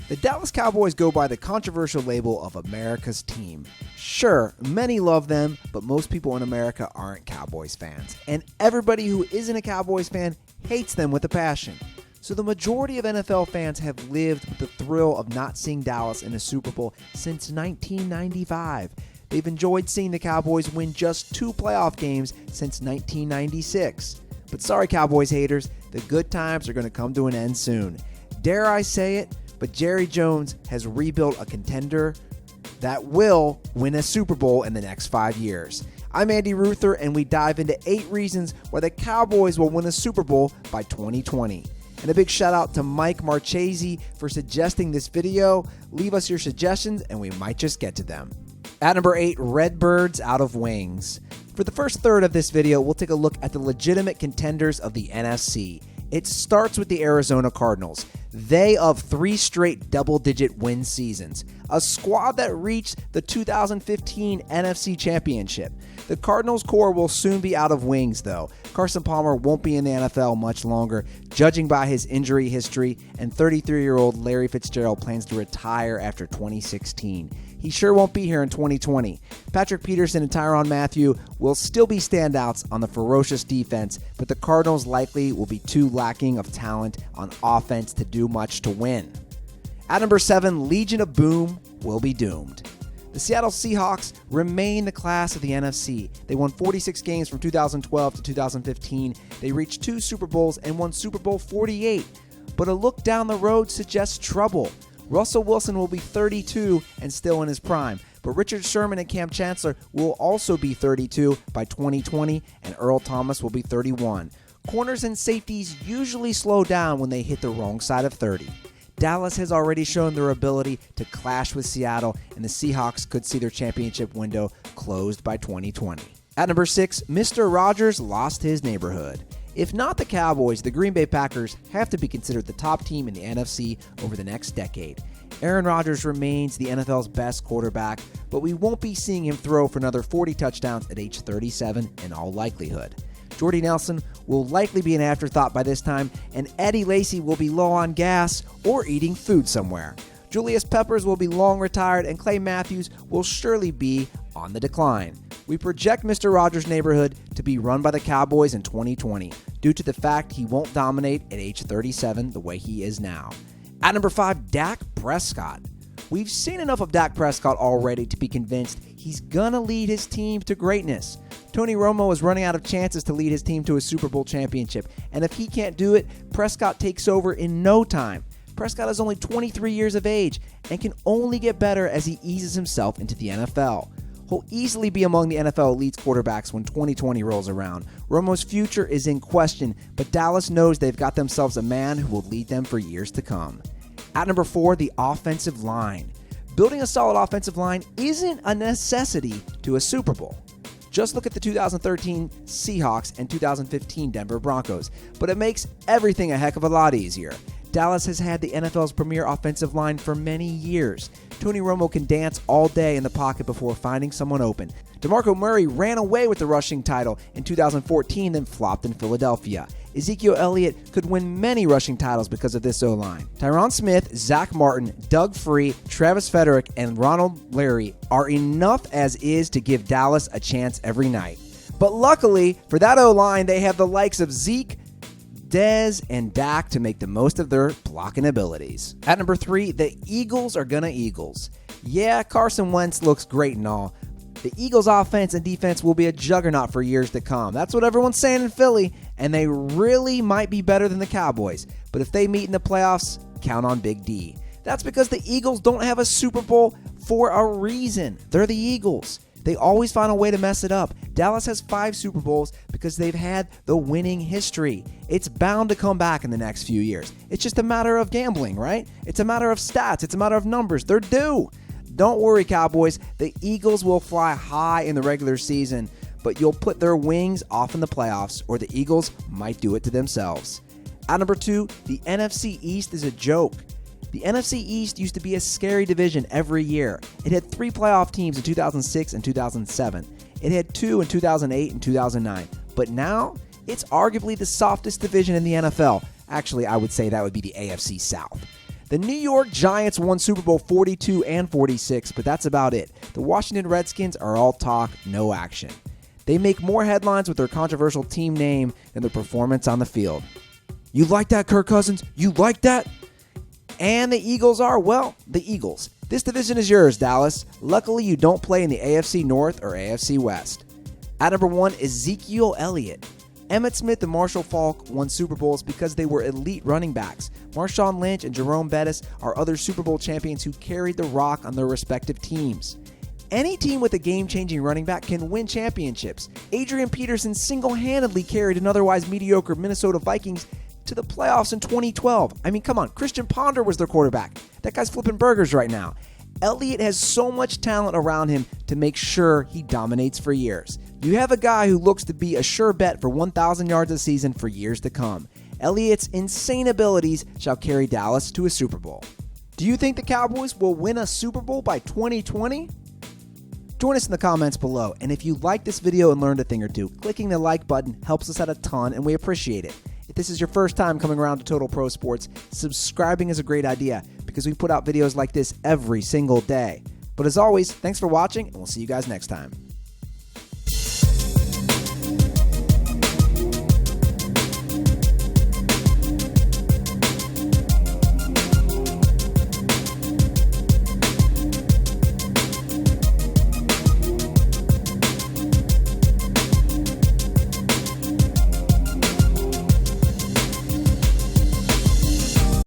The Dallas Cowboys go by the controversial label of America's team. Sure, many love them, but most people in America aren't Cowboys fans. And everybody who isn't a Cowboys fan hates them with a passion. So the majority of NFL fans have lived with the thrill of not seeing Dallas in a Super Bowl since 1995. They've enjoyed seeing the Cowboys win just 2 playoff games since 1996. But sorry, Cowboys haters, the good times are going to come to an end soon. Dare I say it, but Jerry Jones has rebuilt a contender that will win a Super Bowl in the next 5 years. I'm Andy Ruther, and we dive into 8 reasons why the Cowboys will win a Super Bowl by 2020. And a big shout out to Mike Marchese for suggesting this video. Leave us your suggestions, and we might just get to them. At number 8, Redbirds Out of Wings. For the first third of this video, we'll take a look at the legitimate contenders of the NFC. It starts with the Arizona Cardinals. They of 3 straight double-digit win seasons. A squad that reached the 2015 NFC Championship. The Cardinals core will soon be out of wings, though. Carson Palmer won't be in the NFL much longer, judging by his injury history, and 33-year-old Larry Fitzgerald plans to retire after 2016. He sure won't be here in 2020. Patrick Peterson and Tyrann Mathieu will still be standouts on the ferocious defense, but the Cardinals likely will be too lacking of talent on offense to do much to win. At number 7, Legion of Boom will be doomed. The Seattle Seahawks remain the class of the NFC. They won 46 games from 2012 to 2015. They reached 2 Super Bowls and won Super Bowl 48. But a look down the road suggests trouble. Russell Wilson will be 32 and still in his prime, but Richard Sherman and Cam Chancellor will also be 32 by 2020, and Earl Thomas will be 31. Corners and safeties usually slow down when they hit the wrong side of 30. Dallas has already shown their ability to clash with Seattle, and the Seahawks could see their championship window closed by 2020. At number 6, Mr. Rogers lost his neighborhood. If not the Cowboys, the Green Bay Packers have to be considered the top team in the NFC over the next decade. Aaron Rodgers remains the NFL's best quarterback, but we won't be seeing him throw for another 40 touchdowns at age 37 in all likelihood. Jordy Nelson will likely be an afterthought by this time, and Eddie Lacy will be low on gas or eating food somewhere. Julius Peppers will be long retired, and Clay Matthews will surely be on the decline. We project Mr. Rogers' neighborhood to be run by the Cowboys in 2020 due to the fact he won't dominate at age 37 the way he is now. At number 5, Dak Prescott. We've seen enough of Dak Prescott already to be convinced he's gonna lead his team to greatness. Tony Romo is running out of chances to lead his team to a Super Bowl championship, and if he can't do it, Prescott takes over in no time. Prescott is only 23 years of age and can only get better as he eases himself into the NFL. He'll easily be among the NFL elite quarterbacks when 2020 rolls around. Romo's future is in question, but Dallas knows they've got themselves a man who will lead them for years to come. At number 4, the offensive line. Building a solid offensive line isn't a necessity to a Super Bowl. Just look at the 2013 Seahawks and 2015 Denver Broncos, but it makes everything a heck of a lot easier. Dallas has had the NFL's premier offensive line for many years. Tony Romo can dance all day in the pocket before finding someone open. DeMarco Murray ran away with the rushing title in 2014, then flopped in Philadelphia. Ezekiel Elliott could win many rushing titles because of this O-line. Tyron Smith, Zach Martin, Doug Free, Travis Frederick, and Ronald Larry are enough as is to give Dallas a chance every night. But luckily, for that O-line, they have the likes of Zeke, Dez, and Dak to make the most of their blocking abilities. At number 3, the Eagles are gonna Eagles. Yeah, Carson Wentz looks great and all. The Eagles' offense and defense will be a juggernaut for years to come. That's what everyone's saying in Philly, and they really might be better than the Cowboys. But if they meet in the playoffs, count on Big D. That's because the Eagles don't have a Super Bowl for a reason. They're the Eagles. They always find a way to mess it up. Dallas has 5 Super Bowls because they've had the winning history. It's bound to come back in the next few years. It's just a matter of gambling, right? It's a matter of stats. It's a matter of numbers. They're due. Don't worry, Cowboys. The Eagles will fly high in the regular season, but you'll put their wings off in the playoffs, or the Eagles might do it to themselves. At number 2, the NFC East is a joke. The NFC East used to be a scary division every year. It had 3 playoff teams in 2006 and 2007. It had 2 in 2008 and 2009. But now, it's arguably the softest division in the NFL. Actually, I would say that would be the AFC South. The New York Giants won Super Bowl 42 and 46, but that's about it. The Washington Redskins are all talk, no action. They make more headlines with their controversial team name than their performance on the field. You like that, Kirk Cousins? You like that? And the Eagles are, well, the Eagles. This division is yours, Dallas. Luckily, you don't play in the AFC North or AFC West. At number 1, Ezekiel Elliott. Emmitt Smith and Marshall Faulk won Super Bowls because they were elite running backs. Marshawn Lynch and Jerome Bettis are other Super Bowl champions who carried the rock on their respective teams. Any team with a game-changing running back can win championships. Adrian Peterson single-handedly carried an otherwise mediocre Minnesota Vikings to the playoffs in 2012. I mean, come on, Christian Ponder was their quarterback. That guy's flipping burgers right now. Elliott has so much talent around him to make sure he dominates for years. You have a guy who looks to be a sure bet for 1,000 yards a season for years to come. Elliott's insane abilities shall carry Dallas to a Super Bowl. Do you think the Cowboys will win a Super Bowl by 2020? Join us in the comments below, and if you liked this video and learned a thing or two, clicking the like button helps us out a ton and we appreciate it. If this is your first time coming around to Total Pro Sports, subscribing is a great idea because we put out videos like this every single day. But as always, thanks for watching and we'll see you guys next time.